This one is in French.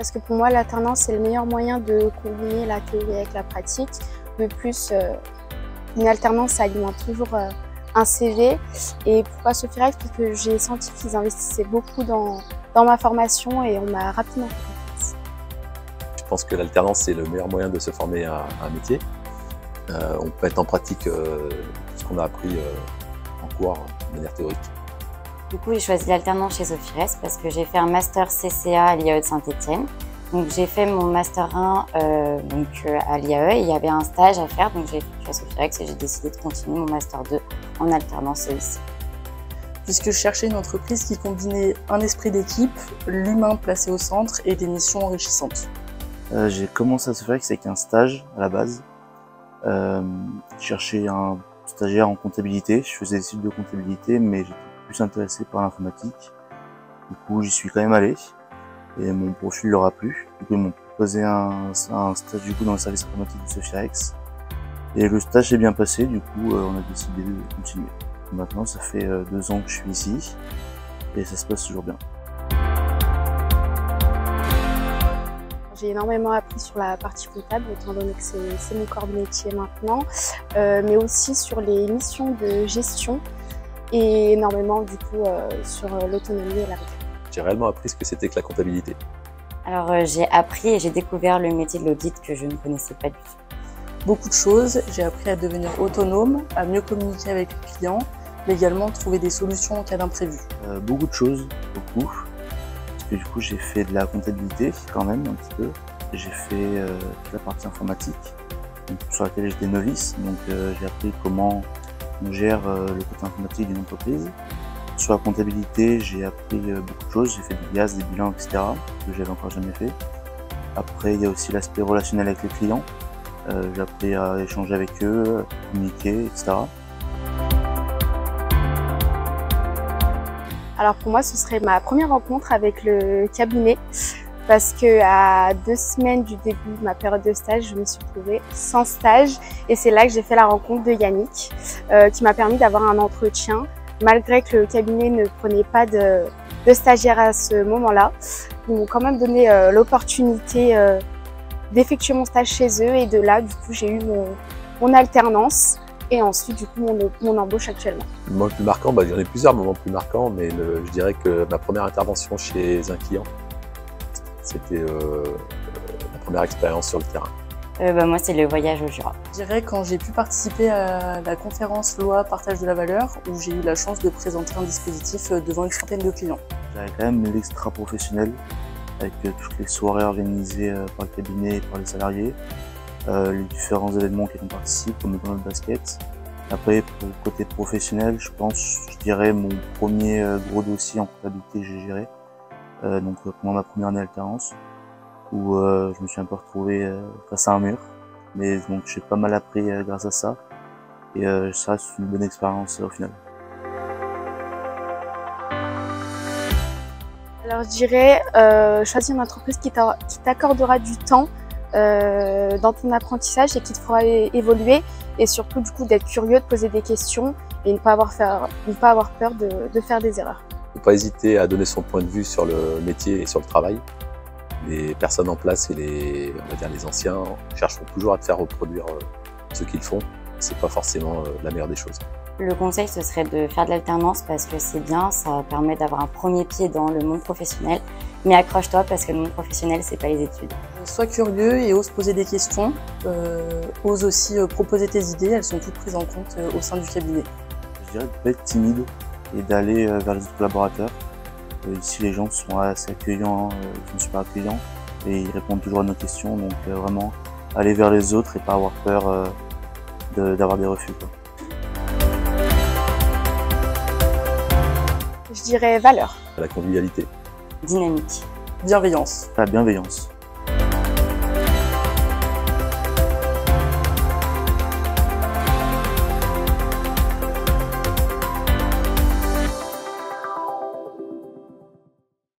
parce que pour moi, l'alternance, c'est le meilleur moyen de combiner la théorie avec la pratique. De plus, une alternance, ça alimente toujours un CV. Et pourquoi Sophirex? Parce que j'ai senti qu'ils investissaient beaucoup dans ma formation et on m'a rapidement fait confiance. Je pense que l'alternance, c'est le meilleur moyen de se former à un métier. On peut mettre en pratique ce qu'on a appris en cours de manière théorique. Du coup, j'ai choisi l'alternance chez Sophirex parce que j'ai fait un master CCA à l'IAE de Saint-Étienne. Donc j'ai fait mon master 1 à l'IAE et il y avait un stage à faire, donc j'ai fait à Sophirex et j'ai décidé de continuer mon master 2 en alternance ici. Puisque je cherchais une entreprise qui combinait un esprit d'équipe, l'humain placé au centre et des missions enrichissantes. J'ai commencé à Sophirex avec un stage à la base. Je cherchais un stagiaire en comptabilité, je faisais des études de comptabilité mais j'étais plus intéressé par l'informatique. Du coup j'y suis quand même allé et mon profil leur a plu. Du coup ils m'ont proposé un stage du coup dans le service informatique de Sophirex. Et le stage s'est bien passé, du coup on a décidé de continuer. Maintenant ça fait 2 ans que je suis ici et ça se passe toujours bien. J'ai énormément appris sur la partie comptable, étant donné que c'est mon corps de métier maintenant, mais aussi sur les missions de gestion et énormément du coup sur l'autonomie et la retraite. J'ai réellement appris ce que c'était que la comptabilité. Alors j'ai appris et j'ai découvert le métier de l'audit que je ne connaissais pas du tout. Beaucoup de choses, j'ai appris à devenir autonome, à mieux communiquer avec les clients, mais également trouver des solutions en cas d'imprévu. Beaucoup de choses, beaucoup. Parce que du coup j'ai fait de la comptabilité quand même un petit peu. J'ai fait toute la partie informatique sur laquelle j'étais novice, donc j'ai appris comment on gère le côté informatique d'une entreprise. Sur la comptabilité j'ai appris beaucoup de choses, j'ai fait du gaz, des bilans, etc. que j'avais encore jamais fait. Après il y a aussi l'aspect relationnel avec les clients. J'ai appris à échanger avec eux, à communiquer, etc. Alors pour moi, ce serait ma première rencontre avec le cabinet parce que à 2 semaines du début de ma période de stage, je me suis retrouvée sans stage et c'est là que j'ai fait la rencontre de Yannick qui m'a permis d'avoir un entretien malgré que le cabinet ne prenait pas de stagiaires à ce moment-là. Ils m'ont quand même donné l'opportunité d'effectuer mon stage chez eux et de là, du coup, j'ai eu mon alternance. Et ensuite, du coup, mon embauche actuellement. Le moment le plus marquant, j'en ai plusieurs moments plus marquants, mais je dirais que ma première intervention chez un client, c'était ma première expérience sur le terrain. Moi, c'est le voyage au Jura. Je dirais quand j'ai pu participer à la conférence loi partage de la valeur, où j'ai eu la chance de présenter un dispositif devant une centaine de clients. J'avais quand même l'extra professionnel, avec toutes les soirées organisées par le cabinet et par les salariés. Les différents événements qui ont participé, comme le tournoi de basket. Après, pour le côté professionnel, je dirais mon premier gros dossier en comptabilité que j'ai géré, donc pendant ma première année d'alternance, où je me suis un peu retrouvé face à un mur, mais donc j'ai pas mal appris grâce à ça, et ça reste une bonne expérience au final. Alors je dirais choisir une entreprise qui t'accordera du temps dans ton apprentissage et qui te fera évoluer et surtout du coup d'être curieux, de poser des questions et ne pas avoir peur de faire des erreurs. Il ne faut pas hésiter à donner son point de vue sur le métier et sur le travail. Les personnes en place et on va dire les anciens chercheront toujours à te faire reproduire ce qu'ils font. C'est pas forcément la meilleure des choses. Le conseil, ce serait de faire de l'alternance parce que c'est bien, ça permet d'avoir un premier pied dans le monde professionnel. Mais accroche-toi parce que le monde professionnel, c'est pas les études. Sois curieux et ose poser des questions. Ose aussi proposer tes idées, elles sont toutes prises en compte au sein du cabinet. Je dirais de ne pas être timide et d'aller vers les autres collaborateurs. Ici, les gens sont assez accueillants, ils sont super accueillants et ils répondent toujours à nos questions. Donc vraiment, aller vers les autres et pas avoir peur d'avoir des refus, quoi. Je dirais valeur. La convivialité. Dynamique. Bienveillance. La bienveillance.